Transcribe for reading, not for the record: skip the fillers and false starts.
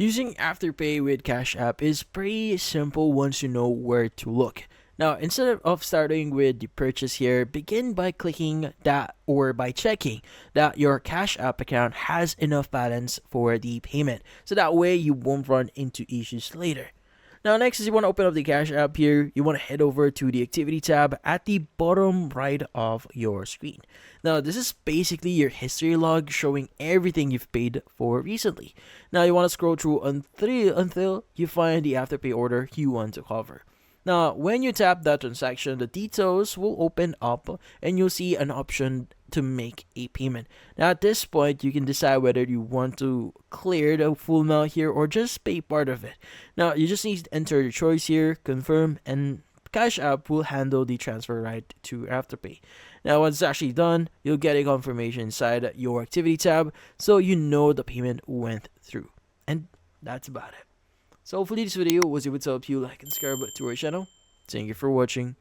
Using Afterpay with Cash App is pretty simple once you know where to look. Now, instead of starting with the purchase here, begin by clicking that or by checking that your Cash App account has enough balance for the payment. So that way you won't run into issues later. Now, next is you want to open up the Cash App here. You want to head over to the Activity tab at the bottom right of your screen. Now, this is basically your history log showing everything you've paid for recently. Now, you want to scroll through until you find the Afterpay order you want to cover. Now, when you tap that transaction, the details will open up and you'll see an option to make a payment. Now, at this point, you can decide whether you want to clear the full amount here or just pay part of it. Now, you just need to enter your choice here, confirm, and Cash App will handle the transfer right to Afterpay. Now, once it's actually done, you'll get a confirmation inside your activity tab so you know the payment went through. And that's about it. So hopefully this video was able to help you like and subscribe to our channel. Thank you for watching.